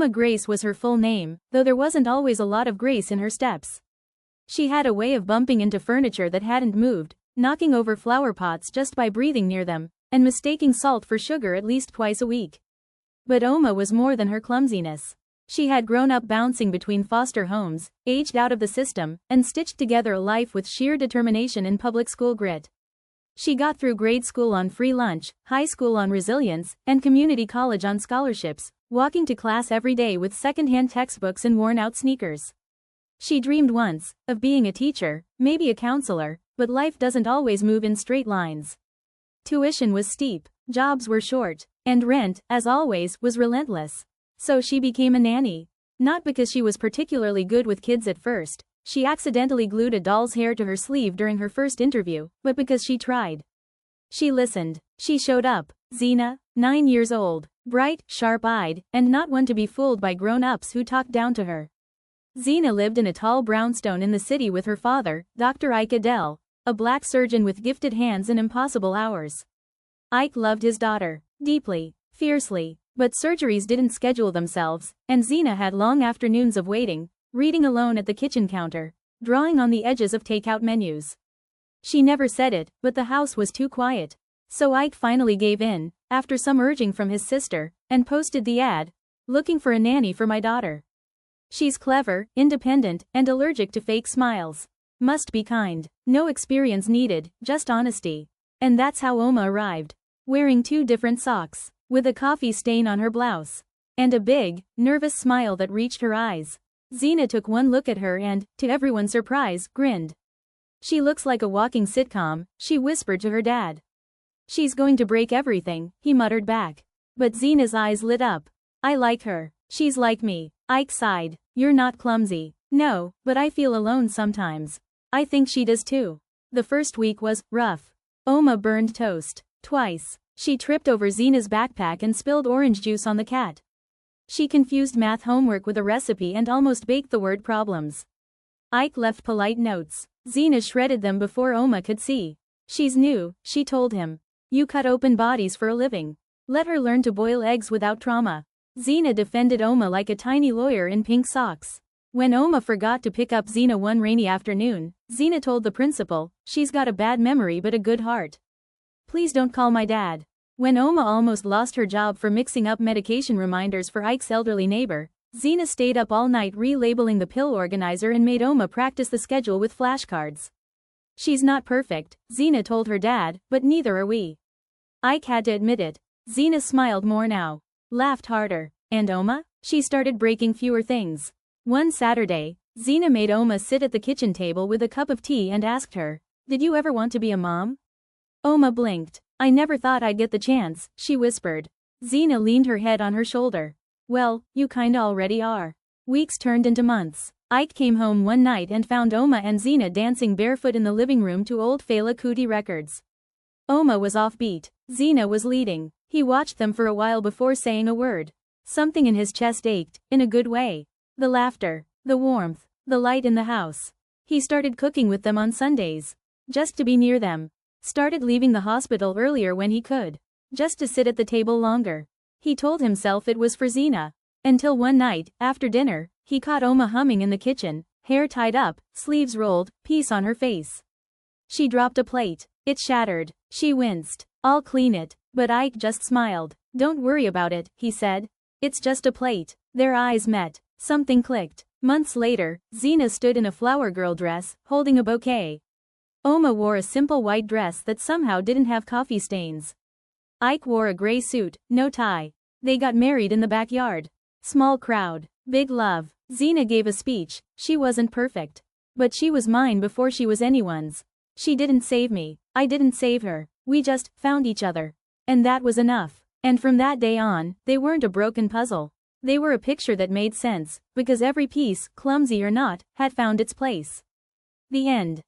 Oma Grace was her full name, though there wasn't always a lot of grace in her steps. She had a way of bumping into furniture that hadn't moved, knocking over flower pots just by breathing near them, and mistaking salt for sugar at least twice a week. But Oma was more than her clumsiness. She had grown up bouncing between foster homes, aged out of the system, and stitched together a life with sheer determination and public school grit. She got through grade school on free lunch, high school on resilience, and community college on scholarships, walking to class every day with second-hand textbooks and worn-out sneakers. She dreamed once of being a teacher, maybe a counselor, but life doesn't always move in straight lines. Tuition was steep, jobs were short, and rent, as always, was relentless. So she became a nanny. Not because she was particularly good with kids at first. She accidentally glued a doll's hair to her sleeve during her first interview, but because she tried. She listened. She showed up. Zena, 9 years old, bright, sharp-eyed, and not one to be fooled by grown-ups who talked down to her. Zena lived in a tall brownstone in the city with her father, Dr. Ike Adele, a black surgeon with gifted hands and impossible hours. Ike loved his daughter deeply, fiercely, but surgeries didn't schedule themselves, and Zena had long afternoons of waiting, reading alone at the kitchen counter, drawing on the edges of takeout menus. She never said it, but the house was too quiet. So Ike finally gave in, after some urging from his sister, and posted the ad, "Looking for a nanny for my daughter. She's clever, independent, and allergic to fake smiles. Must be kind. No experience needed, just honesty." And that's how Oma arrived. Wearing 2 different socks, with a coffee stain on her blouse, and a big, nervous smile that reached her eyes. Zena took one look at her and, to everyone's surprise, grinned. "She looks like a walking sitcom," she whispered to her dad. "She's going to break everything," he muttered back. But Zena's eyes lit up. "I like her. She's like me." Ike sighed. "You're not clumsy." "No, but I feel alone sometimes." "I think she does too." The first week was rough. Oma burned toast twice. She tripped over Zena's backpack and spilled orange juice on the cat. She confused math homework with a recipe and almost baked the word problems. Ike left polite notes. Zena shredded them before Oma could see. "She's new," she told him. "You cut open bodies for a living. Let her learn to boil eggs without trauma." Zena defended Oma like a tiny lawyer in pink socks. When Oma forgot to pick up Zena one rainy afternoon, Zena told the principal, "She's got a bad memory but a good heart. Please don't call my dad." When Oma almost lost her job for mixing up medication reminders for Ike's elderly neighbor, Zena stayed up all night relabeling the pill organizer and made Oma practice the schedule with flashcards. "She's not perfect," Zena told her dad, "but neither are we." Ike had to admit it. Zena smiled more now. Laughed harder. And Oma? She started breaking fewer things. One Saturday, Zena made Oma sit at the kitchen table with a cup of tea and asked her, "Did you ever want to be a mom?" Oma blinked. "I never thought I'd get the chance," she whispered. Zena leaned her head on her shoulder. "Well, you kinda already are." Weeks turned into months. Ike came home one night and found Oma and Zena dancing barefoot in the living room to old Fela Kuti records. Oma was offbeat. Zena was leading. He watched them for a while before saying a word. Something in his chest ached, in a good way. The laughter, the warmth, the light in the house. He started cooking with them on Sundays. Just to be near them. Started leaving the hospital earlier when he could. Just to sit at the table longer. He told himself it was for Zena. Until one night, after dinner, he caught Oma humming in the kitchen, hair tied up, sleeves rolled, peace on her face. She dropped a plate. It shattered. She winced. "I'll clean it." But Ike just smiled. "Don't worry about it," he said. "It's just a plate." Their eyes met. Something clicked. Months later, Zena stood in a flower girl dress, holding a bouquet. Oma wore a simple white dress that somehow didn't have coffee stains. Ike wore a gray suit, no tie. They got married in the backyard. Small crowd. Big love. Zena gave a speech. She wasn't perfect. But she was mine before she was anyone's. She didn't save me. I didn't save her. We just found each other. And that was enough. And from that day on, they weren't a broken puzzle. They were a picture that made sense, because every piece, clumsy or not, had found its place. The end.